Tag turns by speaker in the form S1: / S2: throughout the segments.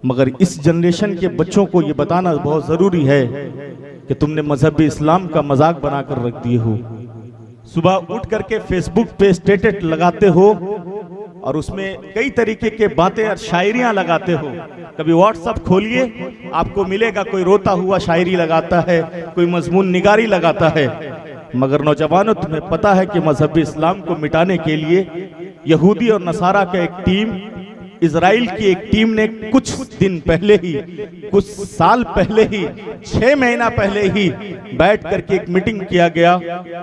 S1: मगर इस जनरेशन के बच्चों को ये बताना बहुत जरूरी है कि तुमने मजहब इस्लाम का मजाक बनाकर रख दिए हो। सुबह उठ करके फेसबुक पे स्टेटस लगाते हो और उसमें कई तरीके के बातें और शायरियां लगाते हो। कभी व्हाट्सएप खोलिए, आपको मिलेगा कोई रोता हुआ शायरी लगाता है, कोई मजमून निगारी लगाता है। मगर नौजवानों, तुम्हें पता है कि मजहब इस्लाम को मिटाने के लिए यहूदी और नसारा का एक टीम, इजराइल की एक टीम ने कुछ दिन पहले ही, कुछ साल पहले ही, 6 महीना पहले ही बैठ करके एक मीटिंग किया गया।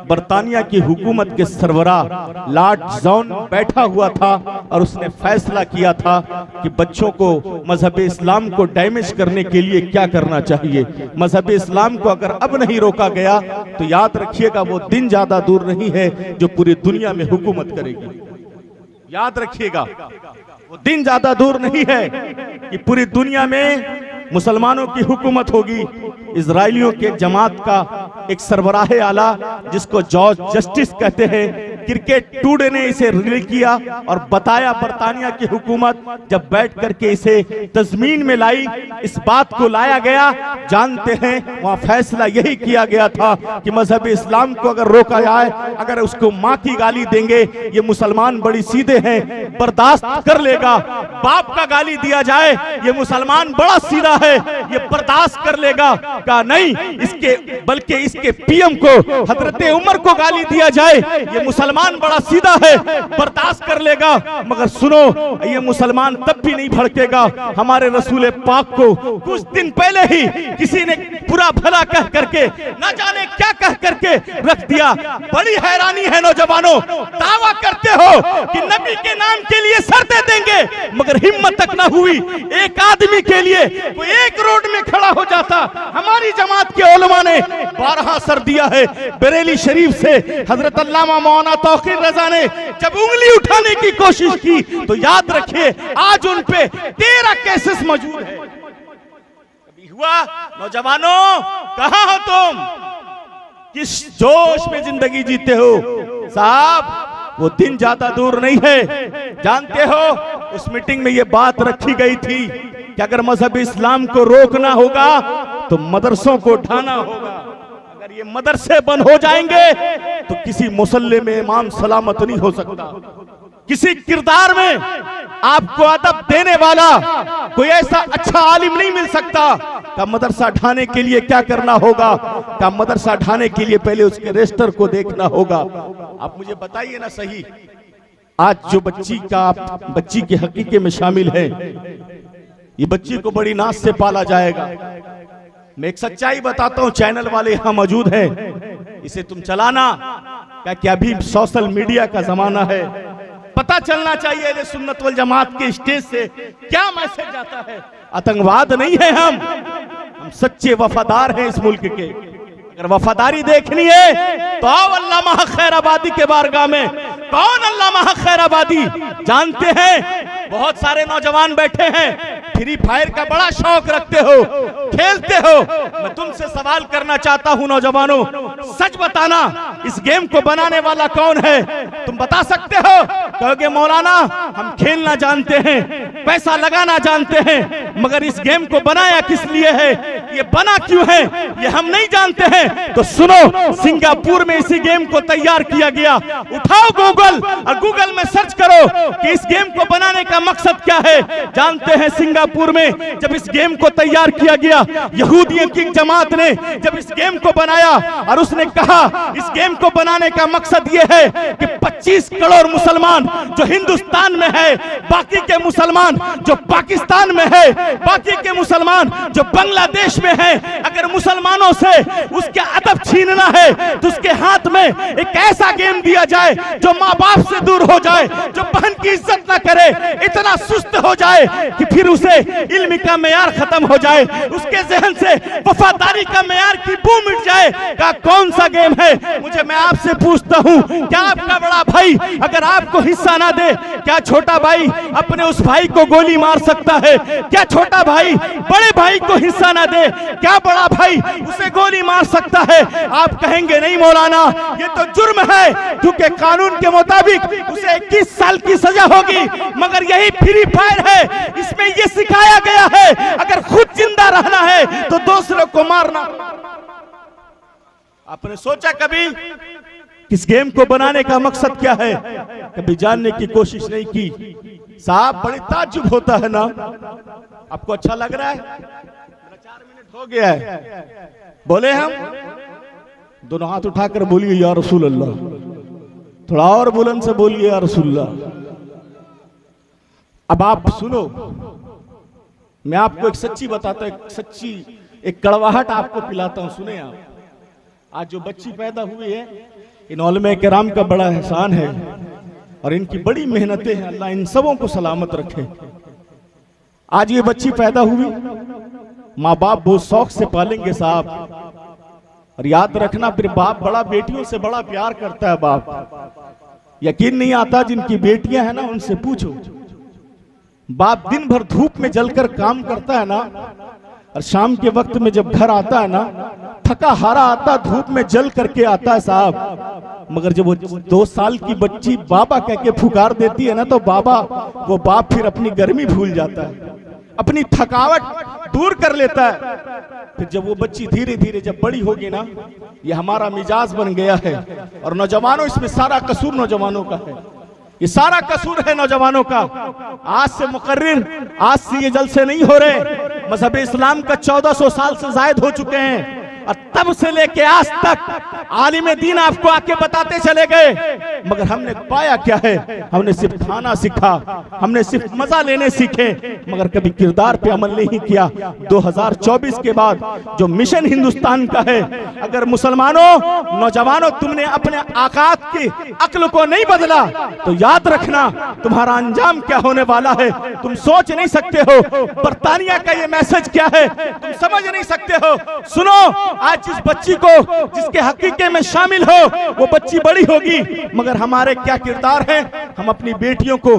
S1: बरतानिया की हुकूमत के सरबराह लॉर्ड जॉन बैठा हुआ था और उसने फैसला किया था कि बच्चों को मजहब इस्लाम को डैमेज करने के लिए क्या करना चाहिए। मजहब इस्लाम को अगर अब नहीं रोका गया तो याद रखिएगा वो दिन ज्यादा दूर नहीं है जो पूरी दुनिया में हुकूमत करेगी। याद रखिएगा वो दिन ज्यादा दूर नहीं है कि पूरी दुनिया में मुसलमानों की हुकूमत होगी। इजराइलियों के जमात का एक सरबराह आला जिसको जॉर्ज जस्टिस कहते हैं, क्रिकेट टुडे ने इसे रिलीज किया और बताया बरतानिया की हुकूमत जब बैठ करके इसे तजमीन में लाई, इस बात को लाया गया, जानते हैं वहां फैसला यही किया गया था कि मजहब इस्लाम को अगर रोका जाए, अगर उसको माँ की गाली देंगे, ये मुसलमान बड़ी सीधे हैं, बर्दाश्त कर लेगा। बाप का गाली दिया जाए, ये मुसलमान बड़ा सीधा है, ये बर्दाश्त कर लेगा। का नहीं, इसके बल्कि इसके पीएम को, हजरत उमर को गाली दिया जाए, ये मुसलमान बड़ा सीधा है, बर्दाश्त कर लेगा। मगर सुनो, ये मुसलमान तब भी नहीं भड़केगा। हमारे रसूल पाक को कुछ दिन पहले ही किसी ने बुरा भला कह करके, न जाने क्या कह करके रख दिया। बड़ी हैरानी है नौजवानों, दावा करते हो कि नबी के नाम के लिए सर दे देंगे, मगर हिम्मत तक ना हुई एक आदमी के लिए कोई एक रोड में खड़ा हो जाता। हमारी जमात के उलमा ने 12 सर दिया है। बरेली शरीफ से हजरत अल्लामा मौलाना तौकीर रजा ने जब उंगली उठाने की कोशिश की तो याद रखिए आज उन पे 13 केसेस मौजूद है। कभी हुआ नौजवानों, कहां हो तुम? किस जोश में जिंदगी जीते हो? साहब, वो दिन ज्यादा दूर नहीं है। जानते हो, उस मीटिंग में ये बात रखी गई थी कि अगर मजहब इस्लाम को रोकना होगा तो मदरसों को ढाना होगा। अगर ये मदरसे बंद हो जाएंगे तो किसी मुसल्ले में इमाम सलामत नहीं हो सकता। किसी किरदार में आपको अदब देने वाला कोई ऐसा अच्छा आलिम नहीं मिल सकता। का मदरसा ढाने के लिए क्या करना होगा? का मदरसा ढाने के लिए पहले उसके रजिस्टर को देखना होगा। आप मुझे बताइए ना सही, आज जो बच्ची के हकीके में शामिल है, ये बच्ची को बड़ी नाज से पाला जाएगा। मैं एक सच्चाई बताता हूं, चैनल वाले यहां मौजूद हैं, इसे तुम चलाना। क्या अभी सोशल मीडिया का जमाना है, पता चलना चाहिए अहले सुन्नत वल जमात के स्टेज से क्या मैसेज आता है। आतंकवाद नहीं है, हम सच्चे वफादार हैं इस मुल्क के। अगर वफादारी देखनी है तो आओ अल्लामा खैराबादी के बारगाह में। कौन अल्लामा खैराबादी? जानते हैं? बहुत सारे नौजवान बैठे हैं, फ्री फायर का बड़ा शौक रखते हो, खेलते हो। मैं तुमसे सवाल करना चाहता हूं नौजवानों, सच बताना, इस गेम को बनाने वाला कौन है? तुम बता सकते हो? कहोगे मौलाना हम खेलना जानते हैं, पैसा लगाना जानते हैं, मगर इस गेम को बनाया किस लिए है, ये बना क्यों है, ये हम नहीं जानते हैं। तो सुनो, सिंगापुर में इसी गेम को तैयार किया गया। उठाओ गूगल और गूगल में सर्च करो कि इस गेम को बनाने का मकसद क्या है। जानते हैं सिंगापुर में जब इस गेम को तैयार किया गया, यहूदियों की जमात ने जब इस गेम को बनाया और उसने कहा इस गेम को बनाने का मकसद ये है कि 25 करोड़ मुसलमान जो हिंदुस्तान में है, बाकी के मुसलमान जो पाकिस्तान में है, बाकी के मुसलमान जो बांग्लादेश में है, अगर मुसलमानों से उसके अदब छीनना है तो उसके हाथ में एक ऐसा गेम दिया जाए जो माँ बाप से दूर हो जाए, जो बहन की इज्जत ना करे, इतना सुस्त हो जाए कि फिर उसे इल्म का मेयार खत्म हो जाए, उसके जहन से वफादारी का मेयार की बू मिट जाए। का कौन सा गेम है? मैं आपसे पूछता हूँ, क्या आपका बड़ा भाई अगर आपको हिस्सा ना दे, क्या छोटा भाई अपने उस भाई को गोली मार सकता है? क्या छोटा भाई बड़े भाई को हिस्सा ना दे, क्या बड़ा भाई उसे गोली मार सकता है? आप कहेंगे नहीं मौलाना, ये तो जुर्म है, क्योंकि कानून के मुताबिक उसे 21 साल की सजा होगी। मगर यही फ्री फायर है, इसमें ये सिखाया गया है अगर खुद जिंदा रहना है तो दूसरों को मारना। आपने सोचा कभी इस गेम को बनाने का मकसद क्या है? कभी जानने की कोशिश नहीं की। साहब बड़ी ताज्जुब होता है ना। आपको अच्छा लग रहा है? 4 मिनट हो गया है, बोले हम दोनों हाथ उठाकर बोलिए या रसूल अल्लाह। थोड़ा और बुलंद से बोलिए या रसूल अल्लाह। अब आप सुनो, मैं आपको एक सच्ची बताता हूं, एक सच्ची एक कड़वाहट आपको पिलाता हूं, सुने आप। आज जो बच्ची पैदा हुई है, इन उलमा किराम का बड़ा एहसान है और इनकी बड़ी मेहनतें हैं। अल्लाह इन सबों को सलामत रखे। आज ये बच्ची पैदा हुई, माँ बाप बहुत शौक से पालेंगे साहब। और याद रखना, फिर बाप बड़ा बेटियों से बड़ा प्यार करता है। बाप यकीन नहीं आता, जिनकी बेटियां हैं ना उनसे पूछो। बाप दिन भर धूप में जलकर काम करता है ना, और शाम के वक्त में जब घर आता है ना, थका हारा आता, धूप में जल करके आता है साहब। मगर जब वो 2 साल की बच्ची बाबा कह के पुकार देती है ना, तो वो बाप फिर अपनी गर्मी भूल जाता है, अपनी थकावट दूर कर लेता है। फिर जब वो बच्ची धीरे धीरे जब बड़ी होगी ना, ये हमारा मिजाज बन गया है। और नौजवानों, इसमें सारा कसूर नौजवानों का है, ये सारा कसूर है नौजवानों का। आज से मुकर्रिर, आज से ये जलसे नहीं हो रहे। मजहब इस्लाम का 1400 साल से जायद हो चुके हैं, और तब से लेके आज तक आलिम दीन आपको आके बताते चले गए। मगर हमने पाया क्या है? हमने सिर्फ खाना सीखा, हमने सिर्फ मजा लेने सीखे, मगर कभी किरदार पे अमल नहीं किया। 2024 के बाद जो मिशन हिंदुस्तान का है, अगर मुसलमानों, नौजवानों, तुमने अपने आकात की अक्ल को नहीं बदला तो याद रखना तुम्हारा अंजाम क्या होने वाला है तुम सोच नहीं सकते हो। बरतानिया का ये मैसेज क्या है तुम समझ नहीं सकते हो। सुनो, आज जिस बच्ची को जिसके हकीके में शामिल हो, वो बच्ची बड़ी होगी, मगर हमारे क्या किरदार हैं? हम अपनी बेटियों को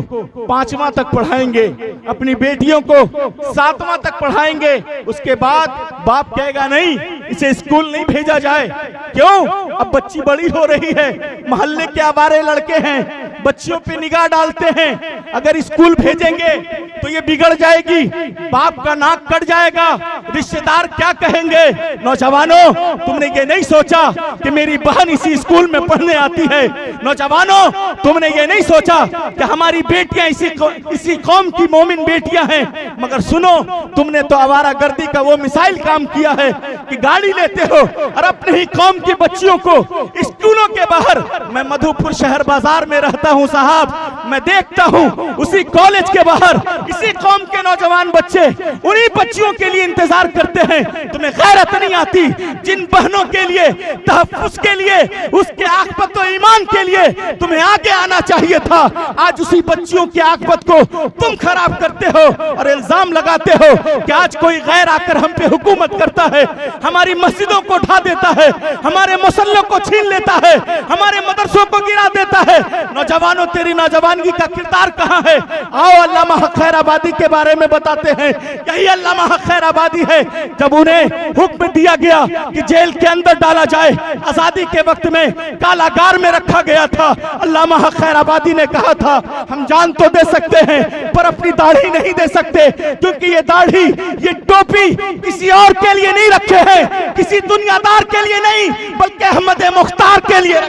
S1: 5वां तक पढ़ाएंगे, अपनी बेटियों को 7वां तक पढ़ाएंगे। उसके बाद बाप कहेगा नहीं, इसे स्कूल नहीं भेजा जाए। क्यों? अब बच्ची बड़ी हो रही है, मोहल्ले के आवारे लड़के हैं, बच्चियों पे निगाह डालते हैं। अगर स्कूल भेजेंगे तो ये बिगड़ जाएगी, बाप का नाक कट जाएगा, रिश्तेदार क्या कहेंगे? नौजवानों, तुमने ये नहीं सोचा कि मेरी बहन इसी स्कूल में पढ़ने आती है। नौजवानों, तुमने ये नहीं सोचा कि हमारी बेटियां इसी कौम की मोमिन बेटियां हैं। मगर सुनो, तुमने तो आवारागर्दी का वो मिसाइल काम किया है कि गाड़ी लेते हो और अपने ही कौम की बच्चियों को स्कूलों के बाहर। मैं मधुपुर शहर बाजार में रहता हूं साहब, मैं देखता हूं उसी कॉलेज के बाहर इसी कौम के नौजवान बच्चे उन्हीं बच्चियों के लिए इंतजार करते हैं। तुम्हें गैरत नहीं आती? जिन बहनों के लिए, तहफ्फुज़ के लिए, उसके आक़िबत व ईमान के लिए तुम्हें आगे आना चाहिए था। आज उसी बच्चियों की आक़िबत को तुम खराब करते हो और इल्जाम लगाते हो कि आज कोई गैर आकर हम पे हुकूमत करता है, हमारी मस्जिदों को उठा देता है, हमारे मुसल्लों को छीन लेता है, हमारे मदरसों को गिरा देता है। नौजवानों, तेरी नौजवानगी का किरदार कहाँ है? आओ अल्लामा हक खैराबादी के बारे में बताते हैं। यही अल्लामा हक खैराबादी है, जब उन्हें हुक्म दिया गया कि जेल के अंदर डाला जाए, आजादी के वक्त में कारागार में रखा गया था। अल्लामा हक खैराबादी ने कहा था, हम जान तो दे सकते हैं पर अपनी दाढ़ी नहीं दे सकते, क्योंकि ये दाढ़ी, ये टोपी किसी और के लिए नहीं रखे हैं, किसी दुनियादार के लिए नहीं, बल्कि अहमद मुख्तार के लिए।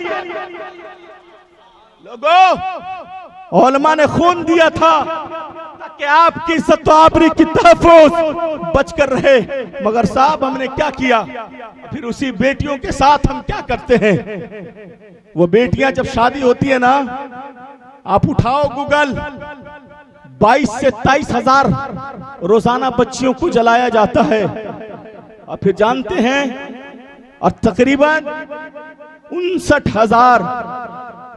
S1: लोगों, उलमा ने खून दिया था कि आपकी सत्ताबरी की तहफ़्फ़ुज़ बचकर रहे, मगर साहब हमने क्या किया? फिर उसी बेटियों के साथ हम क्या करते हैं? वो बेटियां जब शादी होती है ना, आप उठाओ गूगल, 22 से 23 हजार रोजाना बच्चियों को जलाया जाता है। और फिर जानते हैं, और तकरीबन 59,000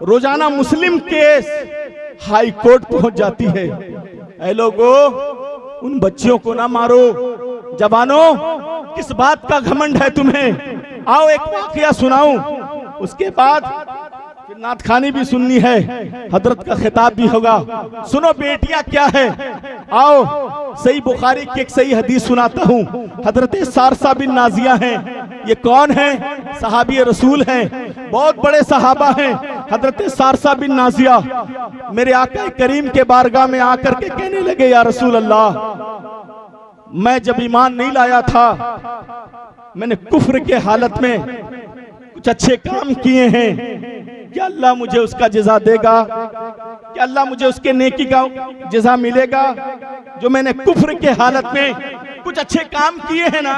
S1: रोजाना मुस्लिम केस हाई कोर्ट पहुंच जाती है। ऐ लोगों, उन बच्चियों को ना मारो। जवानों, किस बात का घमंड है तुम्हें? आओ एक वाकया सुनाऊं, उसके बाद नात खानी भी सुननी है, हजरत का खिताब भी होगा। सुनो बेटियां क्या है, आओ सही बुखारी की एक सही हदीस सुनाता हूँ। हजरत सारसा बिन नाजिया हैं। ये कौन है? सहाबी रसूल हैं, बहुत बड़े सहाबा हैं। हजरत सारसा बिन नाजिया मेरे आका करीम के बारगाह में आकर के कहने लगे, या रसूल अल्लाह, मैं जब ईमान नहीं लाया था, मैंने कुफ्र के हालत में कुछ अच्छे काम किए हैं, क्या अल्लाह मुझे उसका जज़ा देगा? क्या अल्लाह मुझे उसके नेकी का जज़ा मिलेगा? जो मैंने कुफ्र के हालत में कुछ अच्छे काम किए हैं ना,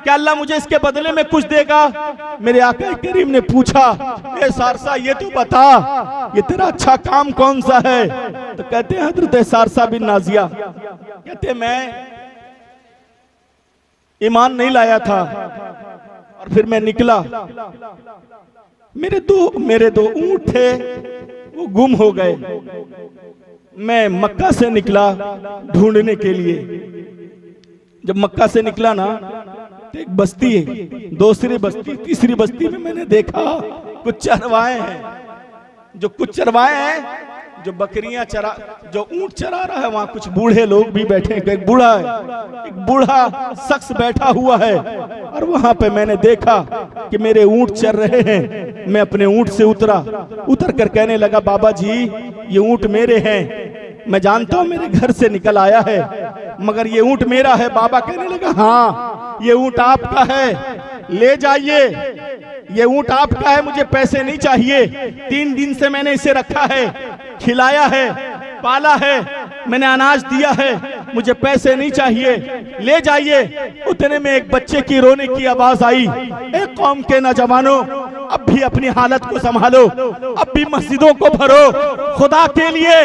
S1: क्या अल्लाह मुझे इसके बदले में कुछ देगा? मेरे आका करीम ने पूछा, ए सारसा ये तो बता, ये तेरा अच्छा काम कौन सा है? तो कहते हैं हजरत सारसा बिन नाजिया कहते मैं ईमान नहीं लाया था और फिर मैं निकला, मेरे दो ऊंट थे वो गुम हो गए। मैं मक्का से निकला ढूंढने के लिए। जब मक्का से निकला ना, तो एक बस्ती है, दूसरी बस्ती, तीसरी बस्ती में मैंने देखा कुछ चरवाए हैं। जो कुछ चरवाए हैं, जो बकरियां चरा, जो ऊंट चरा रहा है, वहां कुछ बूढ़े लोग भी बैठे हैं। एक बूढ़ा शख्स बैठा हुआ है और वहां पे मैंने देखा कि मेरे ऊंट चर रहे हैं। मैं अपने ऊंट से उतर कर कहने लगा, बाबा जी ये ऊंट मेरे हैं, मैं जानता हूं मेरे घर से निकल आया है, मगर ये ऊंट मेरा है। बाबा कहने लगा, हाँ ये ऊंट आपका है, ले जाइए, ये ऊंट आपका है, मुझे पैसे नहीं चाहिए। 3 दिन से मैंने इसे रखा है, खिलाया है, पाला है, मैंने अनाज दिया है, मुझे पैसे नहीं चाहिए, ले जाइए। उतने में एक बच्चे की रोने की आवाज आई, एक कौम के नौजवानों अब भी अपनी हालत को संभालो, अब भी मस्जिदों को भरो, खुदा के लिए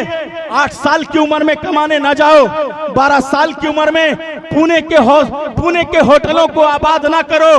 S1: 8 साल की उम्र में कमाने ना जाओ, 12 साल की उम्र में पुणे के होटलों को आबाद ना करो।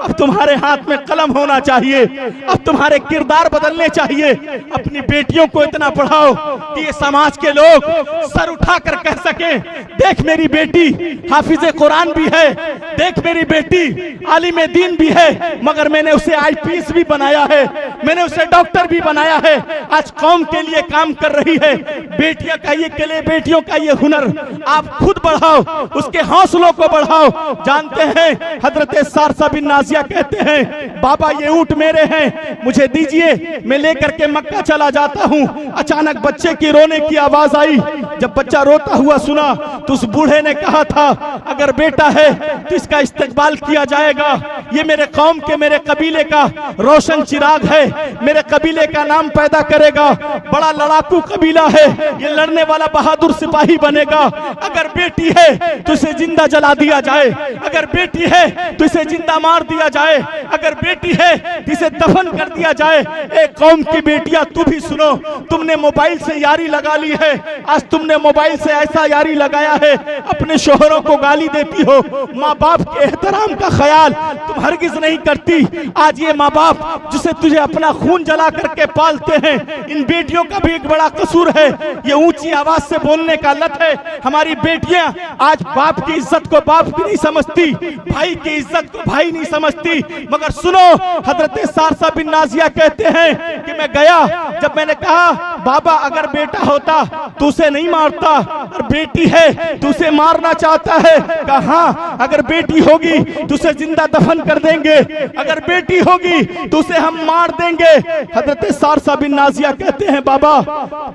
S1: अब तुम्हारे हाथ में कलम होना चाहिए, अब तुम्हारे किरदार बदलने चाहिए। अपनी बेटियों को इतना पढ़ाओ कि ये समाज के लोग सर उठाकर कह सके, देख मेरी बेटी हाफिज कुरान भी है, देख मेरी बेटी आलिम दीन भी है, मगर मैंने उसे आईपीएस भी बनाया है, मैंने उसे डॉक्टर भी बनाया है, आज कौम के लिए काम कर रही है। बेटियों का ये कले, बेटियों का ये हुनर आप खुद बढ़ाओ, उसके हौसलों को बढ़ाओ। जानते हैं हजरत सारसा बिन नाजिया कहते हैं, बाबा ये ऊंट मेरे हैं, मुझे दीजिए, मैं लेकर के मक्का चला जाता हूँ। अचानक बच्चे की रोने की आवाज आई। जब बच्चा रोता हुआ सुना तो उस बूढ़े ने कहा था, अगर बेटा है तो इसका इस्तकबाल किया जाएगा, ये मेरे कौम के, मेरे कबीले का रोशन चिराग है, मेरे कबीले का नाम पैदा करेगा, बड़ा लड़ाकू कबीला है, ये लड़ने वाला बहादुर सिपाही बनेगा। अगर बेटी है तो इसे जिंदा जला दिया जाए, अगर बेटी है तो इसे जिंदा मार दिया जाए, अगर बेटी है तो इसे दफन कर दिया जाए। एक कौम की बेटियां तू भी सुनो, तुमने मोबाइल से यारी लगा ली है, आज तुमने मोबाइल से ऐसा यारी लगाया है, अपने शोहरों को गाली देती हो, माँ बाप के एहतराम का ख्याल तुम हरगिज नहीं करती। आज ये माँ बाप जिसे तुझे अपना खून जला करके पालते हैं, इन बेटियों का भी एक बड़ा कसूर है, ये ऊंची आवाज से बोलने का लत है। हमारी बेटियां आज बाप की इज्जत को बाप की नहीं समझती, भाई की इज्जत को भाई नहीं समझती। मगर सुनो, हजरत सारसा बिन नाजिया कहते हैं कि मैं गया, जब मैंने कहा बाबा अगर बेटा होता तो उसे नहीं मारता, और बेटी है तो उसे मारना चाहता है। कहा अगर बेटी होगी तो उसे जिंदा दफन कर देंगे, अगर बेटी होगी तो उसे हम मार देंगे। हजरत सारसा बिन नाजिया कहते हैं, बाबा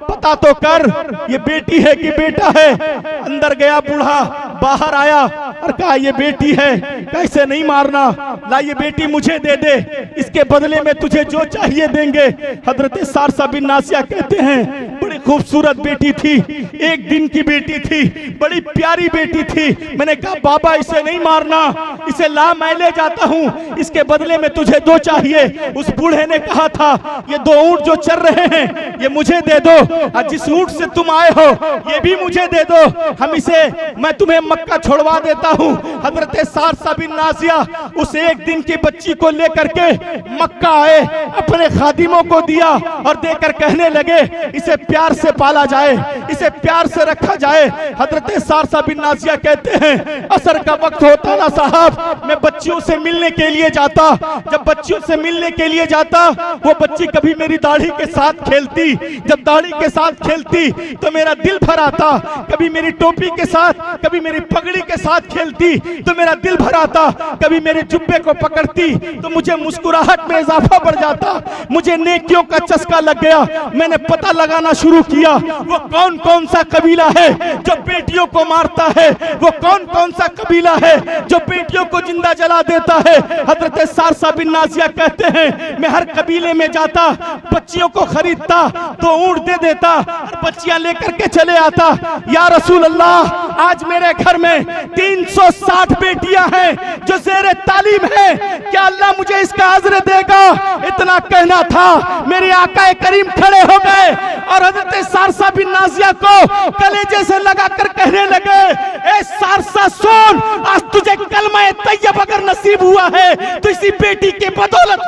S1: पता तो कर ये बेटी है कि बेटा है। अंदर गया बूढ़ा, बाहर आया और कहा ये बेटी है, कैसे नहीं मारना, ला ये बेटी मुझे दे दे, इसके बदले में तुझे जो चाहिए देंगे। हजरत सारसा बिन नाजिया कहते हैं, बड़ी खूबसूरत बेटी थी, एक दिन की बेटी थी, बड़ी प्यारी बेटी थी। मैंने कहा बाबा इसे नहीं मारना, इसे ला मैं ले जाता हूँ, इसके बदले में तुझे दो चाहिए। उस बूढ़े ने कहा था ये 2 ऊंट जो चल रहे हैं ये मुझे दे दो, और जिस ऊंट से तुम आए हो ये भी मुझे दे दो, हम इसे, मैं तुम्हें मक्का छोड़वा देता हूँ। हजरत सारसा बिन नाजिया उस एक दिन की बच्ची को लेकर के मक्का आए, अपने खादिमों को दिया और देकर कहने लगे इसे प्यार से पाला जाए, इसे प्यार से रखा जाए। हजरत सारसा बिन नाजिया कहते हैं असर का वक्त होता ना साहब, मैं बच्चियों से मिलने के लिए जाता। जब बच्चियों से मिलने के लिए जाता, वो बच्ची कभी मेरी दाढ़ी के साथ खेलती, जब दाढ़ी के साथ खेलती तो मेरा दिल भर आता। कभी मेरी टोपी के साथ, कभी मेरी पगड़ी के साथ खेलती तो मेरा दिल भर आता। कभी मेरे जुब्बे को पकड़ती तो मुझे मुस्कुराहट में इजाफा बढ़ जाता। मुझे नेकियों का चस्का लग गया। मैंने पता लगाना शुरू किया वो कौन कौन सा कबीला है जो बेटियों को मारता है, वो कौन कौन सा कबीला है जो बेटियों को जिंदा जला देता है। हजरत सारसा बिन नाजिया कहते हैं मैं हर कबीले में जाता, बच्चियों को खरीदता, तो ऊंट दे देता और बच्चियां लेकर के चले आता। या रसूल अल्लाह, आज मेरे घर में 360 बेटियां हैं जो ज़ेरे तालीम है, क्या अल्लाह मुझे इसका अज्र देगा? इतना कहना था, मेरे आका करीम खड़े हो गए और हजरत सारसा बिन नाजिया को कलेजे से लगाकर कहने लगे, ए सारसा सुन, आज तुझे कलमा तैयब अगर नसीब हुआ है तो इसी बेटी के बदौलत।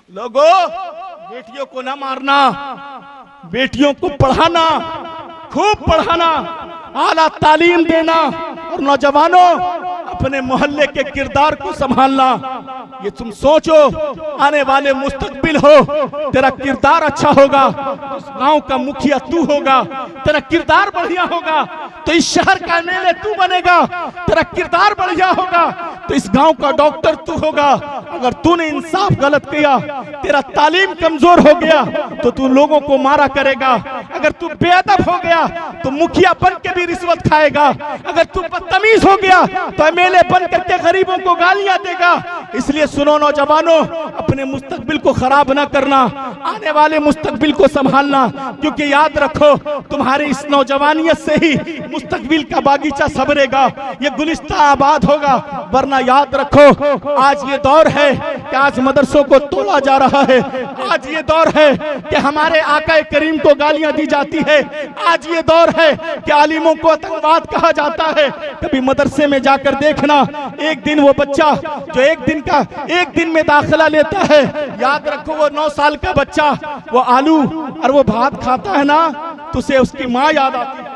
S1: लोगों, बेटियों को ना मारना, बेटियों को पढ़ाना, खूब पढ़ाना, आला तालीम देना, और नौजवानों अपने मोहल्ले के किरदार को संभालना। ये तुम सोचो, आने वाले मुस्तकबिल हो, तेरा किरदार अच्छा होगा उस गांव का मुखिया तू होगा, तेरा किरदार बढ़िया होगा तो इस शहर का एमएलए तू बनेगा, तेरा किरदार बढ़िया होगा तो इस गांव का डॉक्टर तू होगा। अगर तूने इंसाफ गलत किया, तेरा तालीम कमजोर हो गया तो तू लोगों को मारा करेगा। अगर तू बेअदब हो गया तो मुखिया बन के भी रिश्वत खाएगा। अगर तू बदतमीज हो गया तो एमएलए बन करके गरीबों को गालियां देगा। इसलिए सुनो नौजवानों, अपने मुस्तकबिल को खराब ना करना, आने वाले मुस्तकबिल को संभालना, क्योंकि याद रखो तुम्हारे इस नौजवानियत से ही मुस्तकबिल का बागीचा संवरेगा, ये गुलिस्ता आबाद होगा। वरना याद रखो, आज ये दौर है कि आज मदरसों को तोड़ा जा रहा है, आज ये दौर है कि हमारे आका करीम को गालियां दी जाती है, आज ये दौर है कि आलिमों को आतंकवाद कहा जाता है। कभी मदरसे में जाकर देखना, एक दिन वो बच्चा जो एक दिन में दाखिला लेता है, याद रखो वो 9 साल का बच्चा वो आलू और वो भात खाता है ना, तो उसे उसकी माँ याद आती है,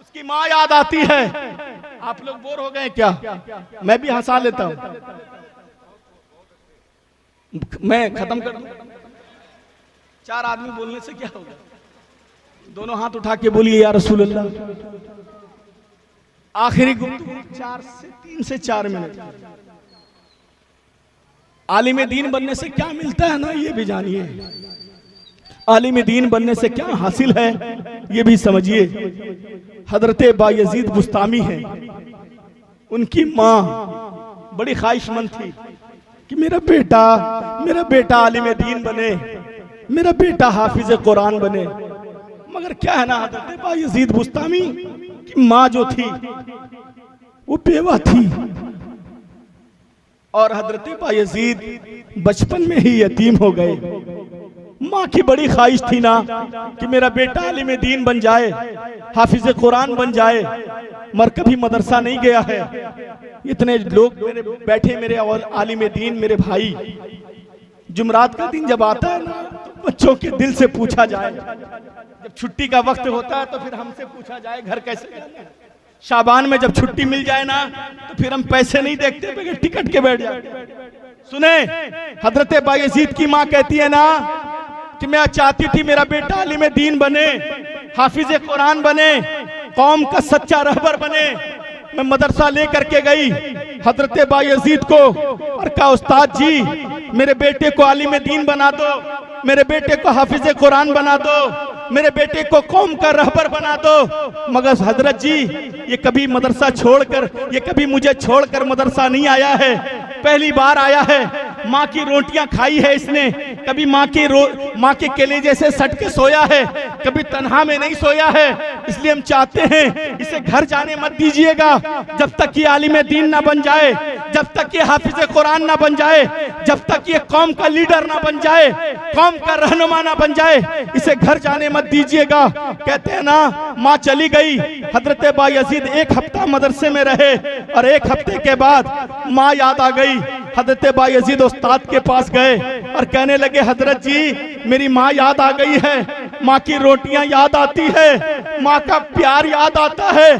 S1: उसकी माँ याद आती है। आप लोग बोर हो गए क्या? मैं भी हंसा लेता हूं, मैं खत्म कर दूं। 4 आदमी बोलने से क्या होगा? दोनों हाथ उठा के बोलिए या रसूल अल्लाह। आखिरी गुफ्तगू 3 से 4 मिनट। आलिम दीन बनने से क्या मिलता है ना, ये भी जानिए। आलिम दीन बनने से क्या हासिल है, ये भी समझिए। हजरत बायजीद बुस्तामी है, उनकी माँ बड़ी ख्वाहिशमंद थी कि मेरा बेटा आलिम दीन बने, मेरा बेटा हाफिज कुरान बने। मगर क्या है ना, हजरत बायजीद बुस्तामी की माँ जो थी वो बेवा थी, और हजरत बायजीद बचपन में ही यतीम हो गए। माँ की बड़ी ख्वाहिश थी ना कि मेरा बेटा आलिम दीन बन जाए, हाफिज कुरान बन जाए, मगर कभी मदरसा नहीं गया है। इतने लोग मेरे बैठे, मेरे आलिम दीन मेरे भाई, जुमरात का दिन जब आता है ना, तो बच्चों के दिल से पूछा जाए, जब छुट्टी का वक्त होता है तो फिर हमसे पूछा जाए घर कैसे जाना है। शाबान में जब छुट्टी मिल जाए ना, तो फिर हम पैसे नहीं देखते, बगैर टिकट के बैठ जाते। सुने, हजरत बायजीद की माँ कहती है ना कि मैं चाहती थी मेरा बेटा आलिम दीन बने, हाफिज कुरान बने, कौम का सच्चा रहबर बने। मैं मदरसा ले करके गई हजरत बायजीद को और कहा, उस्ताद जी मेरे बेटे को आलिम दीन बना दो, मेरे बेटे को हाफिज कुरान बना दो, मेरे बेटे को कौम का रहबर बना दो। मगर हजरत जी ये कभी मदरसा छोड़कर, ये कभी मुझे छोड़कर मदरसा नहीं आया है, पहली बार आया है। माँ की रोटियां खाई है इसने, कभी माँ के कलेजे से सट के सोया है, कभी तन्हा में नहीं सोया है। इसलिए हम चाहते हैं इसे घर जाने मत दीजिएगा जब तक ये आलिम दीन ना बन जाए, जब तक ये हाफिज कुरान ना बन जाए, जब तक ये कौम का लीडर ना बन जाए, कौम का रहनुमा ना बन जाए, इसे घर जाने मत दीजिएगा। कहते हैं ना, माँ चली गई, हजरत बायजीद 1 हफ्ता मदरसे में रहे और 1 हफ्ते के बाद माँ याद आ गई। हजरत बायजीद उस्ताद के पास गए और कहने लगे, हजरत जी मेरी माँ याद आ गई है, माँ की रोटियां याद आती है, माँ का प्यार याद आता है,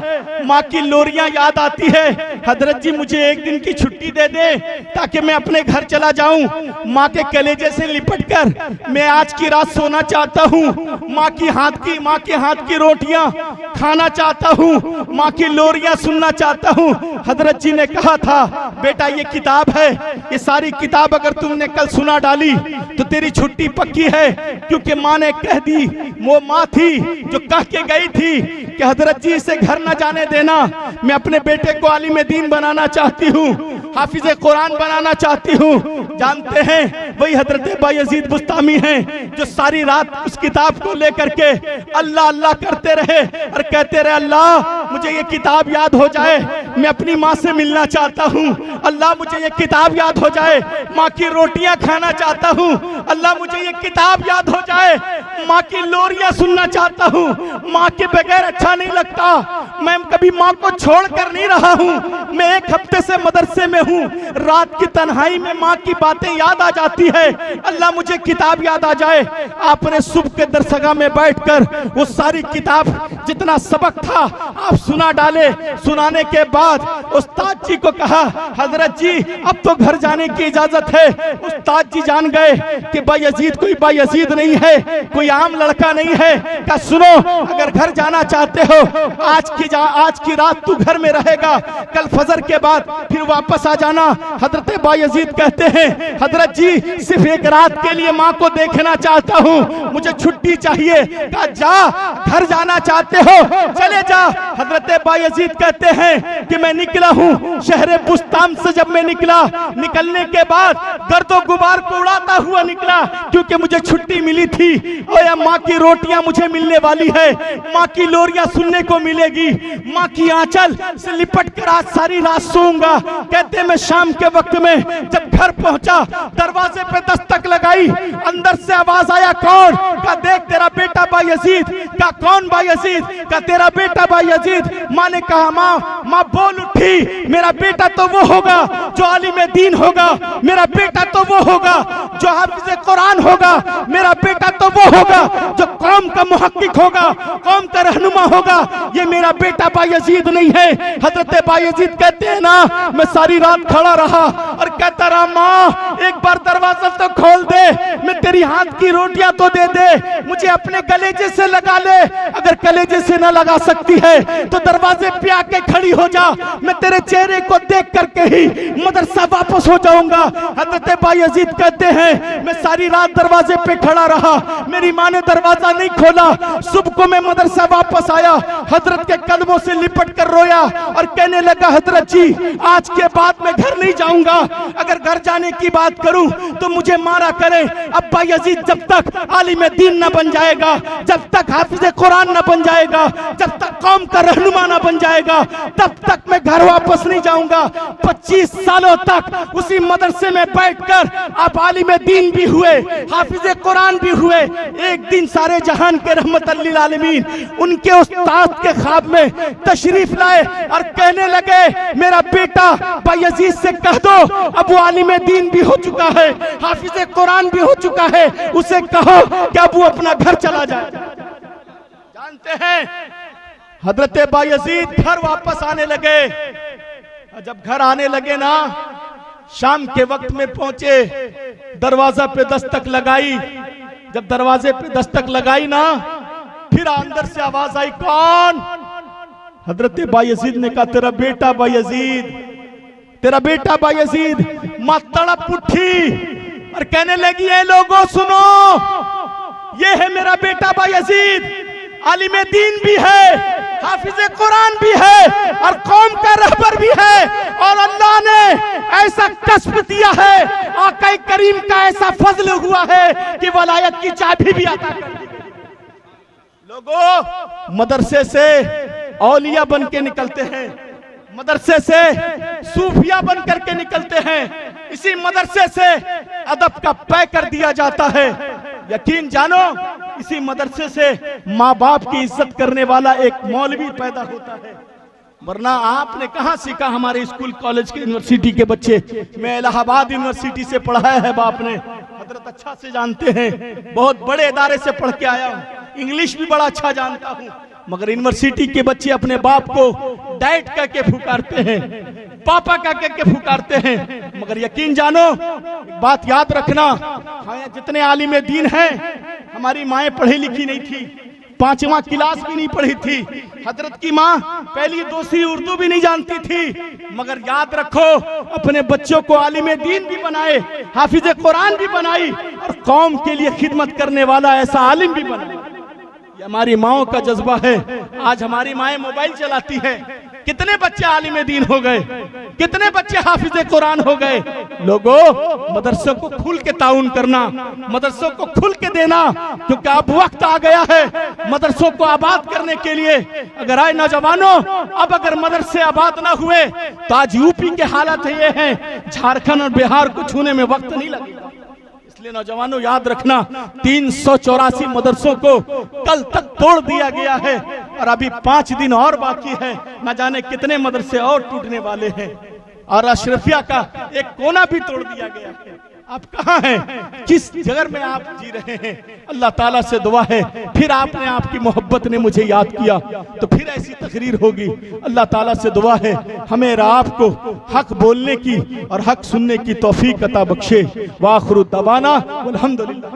S1: माँ की लोरियां याद आती है। हजरत जी मुझे एक दिन की छुट्टी दे दे ताकि मैं अपने घर चला जाऊं, माँ के कलेजे से लिपट कर मैं आज की रात सोना चाहता हूँ, माँ के हाथ की रोटियां खाना चाहता हूँ, माँ की लोरियां सुनना चाहता हूँ। हजरत जी ने कहा था, बेटा ये किताब है, ये सारी किताब अगर तुमने कल सुना डाली तो तेरी छुट्टी पक्की है, क्योंकि माँ ने कह दी, वो माँ थी जो कह के गई थी कि हजरत जी इसे घर न जाने देना, मैं अपने बेटे को आलिम दीन बनाना चाहती हूँ, हाफिज कुरान बनाना चाहती हूँ। जानते हैं वही हजरत बायजीद बुस्तामी हैं जो सारी रात उस किताब को लेकर के अल्लाह अल्लाह करते रहे और कहते रहे, अल्लाह मुझे ये किताब याद हो जाए, मैं अपनी माँ से मिलना चाहता हूँ, अल्लाह मुझे ये किताब याद हो जाए, माँ की रोटियां खाना चाहता हूँ, अल्लाह मुझे ये किताब याद हो जाए, माँ की लोरियां सुनना चाहता हूँ, माँ के बगैर अच्छा नहीं लगता, मैं कभी माँ को छोड़ कर नहीं रहा हूँ, मैं एक हफ्ते से मदरसे में हूँ, रात की तन्हाई में माँ की बातें याद आ जाती है, अल्लाह मुझे किताब याद आ जाए। आपने सुबह के दरसगाह में बैठकर वो सारी किताब जितना सबक था आप सुना डाले। सुनाने के बाद उस्ताद जी को कहा, हजरत जी अब तो घर जाने की इजाजत है। उस्ताद जी जान गए कि बायजीद कोई बायजीद नहीं है, कोई आम लड़का नहीं है। कहा सुनो, अगर घर जाना चाहते हो आज की रात तू घर में रहेगा, कल फजर के बाद फिर वापस आ जाना। हजरत बायजीद कहते हैं, हजरत जी सिर्फ एक रात के लिए माँ को देखना चाहता हूँ, मुझे छुट्टी चाहिए। कहा जा, घर जाना चाहते हो चले जा। हजरत बायजीद कहते हैं कि मैं निकला हूँ शहर बुस्तान से, जब मैं निकला, निकलने के बाद गर्दो गुबार को उड़ाता हुआ निकला, क्योंकि मुझे छुट्टी मिली थी और माँ की रोटियां मुझे मिलने वाली है, माँ की लोरियां सुनने को मिलेगी, माँ की आंचल से लिपट कर आज सारी रात सोऊंगा। कहते मैं शाम के वक्त में जब घर पहुंचा, दरवाजे पे दस्तक लगाई, अंदर से आवाज आया, कौन? का देख तेरा बेटा बायजीद। का कौन बायजीद? का तेरा बेटा बायजीद। माँ ने कहा, माँ बोल उठी, मेरा बेटा तो वो होगा जो आलिम दीन होगा, मेरा बेटा तो वो होगा जो हाफिज कुरान होगा, मेरा बेटा तो वो होगा जो कौम का मुहक्किक होगा, कौम का रहनुमा होगा, ये मेरा बेटा बायजीद नहीं है। हजरत बायजीद कहते हैं ना, मैं सारी रात खड़ा रहा और कहता रहा, माँ एक बार दरवाजा तो खोल दे, मैं तेरी हाथ की रोटियां तो दे दे, मुझे अपने कलेजे से लगा ले, अगर कलेजे से ना लगा सकती है तो दरवाजे पे आके खड़ी हो जा, मैं तेरे चेहरे को देख करके ही मदरसा वापस हो जाऊंगा। हजरत बायजीद कहते हैं, मैं सारी रात दरवाजे पे खड़ा रहा, मेरी माँ ने दरवाजा नहीं खोला, सुबह को मैं मदरसा वापस आया, हजरत के कदमों से लिपट कर रोया और कहने लगा, हजरत जी आज के बाद मैं घर नहीं जाऊंगा, अगर घर जाने की बात करूं तो मुझे मारा करे। अब बायजीद जब तक आलिम दीन न बन जाएगा, जब तक हाफिज कुरान न बन जाएगा, जब तक कौम का रहनुमा न बन जाएगा, तब तक मैं घर वापस नहीं जाऊंगा। 25 सालों तक उसी मदरसे में बैठकर आप आलिम दीन भी हुए, हाफिज कुरान भी हुए। एक दिन सारे जहान के रहमत लिल आलमीन उनके उस्ताद के ख्वाब में तशरीफ लाए और कहने लगे, मेरा बेटा बायजीद से कह दो अब वो आलिम दीन भी हो चुका है, हाफिज कुरान भी हो चुका है, उसे कहो कि अब वो अपना घर चला जाए। जानते हैं हजरत बायजीद घर वापस आने लगे। जब घर आने लगे ना, शाम के वक्त में पहुंचे, दरवाजा पे दस्तक लगाई, जब दरवाजे पे दस्तक लगाई ना, फिर अंदर से आवाज आई, कौन? हजरत बायजीद ने कहा, तेरा बेटा बायजीद, तेरा बेटा बायजीद। मां तड़प उठी और कहने लगी, ये लोगों सुनो, ये है मेरा बेटा बायजीद, आलिम दीन भी है, हाफिज कुरान भी है और कौम का रहबर भी है, और अल्लाह ने ऐसा कस्ब दिया है, आका करीम का ऐसा फजल हुआ है कि वलायत की चाबी भी अता कर दी। लोगों, मदरसे से औलिया बन के निकलते हैं, मदरसे से सूफिया बन करके निकलते हैं, इसी मदरसे से अदब का पै कर दिया जाता है। यकीन जानो, इसी मदरसे से माँ बाप की इज्जत करने वाला एक मौलवी पैदा होता है।
S2: वरना आपने कहाँ सीखा? हमारे स्कूल कॉलेज के यूनिवर्सिटी के बच्चे, मैं इलाहाबाद यूनिवर्सिटी से पढ़ाया है बाप ने, हजरत अच्छा से जानते हैं, बहुत बड़े इदारे से पढ़ के आया हूँ, इंग्लिश भी बड़ा अच्छा जानता हूँ, मगर यूनिवर्सिटी के बच्चे अपने बाप को डैड कह के पुकारते हैं, पापा कह के पुकारते हैं। मगर यकीन जानो, बात याद रखना, हाँ जितने आलिम दीन हैं, हमारी माएँ पढ़ी लिखी नहीं थी, 5वां क्लास भी नहीं पढ़ी थी। हजरत की माँ पहली दूसरी उर्दू भी नहीं जानती थी, मगर याद रखो अपने बच्चों को आलिम दीन भी बनाए, हाफिज कुरान भी बनाई और कौम के लिए खिदमत करने वाला ऐसा आलिम भी बनाए। ये हमारी माओं का जज्बा है। आज हमारी माएँ मोबाइल चलाती है, कितने बच्चे आलिम दीन हो गए, कितने बच्चे हाफिज कुरान हो गए। लोगों, मदरसों को खुल के ताउन करना, मदरसों को खुल के देना, क्योंकि अब वक्त आ गया है मदरसों को आबाद करने के लिए। अगर आए नौजवानों, अब अगर मदरसे आबाद ना हुए तो आज यूपी के हालत ये है, झारखंड और बिहार को छूने में वक्त नहीं लगेगा। इसलिए नौजवानों याद रखना, 384 मदरसों को कल तक तोड़ दिया गया है और अभी 5 दिन और बाकी है, न जाने कितने मदरसे और टूटने वाले हैं। और अशरफिया का एक कोना भी तोड़ दिया गया है। आप कहाँ हैं, किस जगह में आप जी रहे हैं? अल्लाह ताला से दुआ है, फिर आपने आपकी मोहब्बत ने मुझे याद किया तो फिर ऐसी तकरीर होगी। अल्लाह ताला से दुआ है हमें और आपको हक बोलने की और हक सुनने की तौफीक अता बख्शे। वाखिरु दवाना अल्हम्दुलिल्लाह।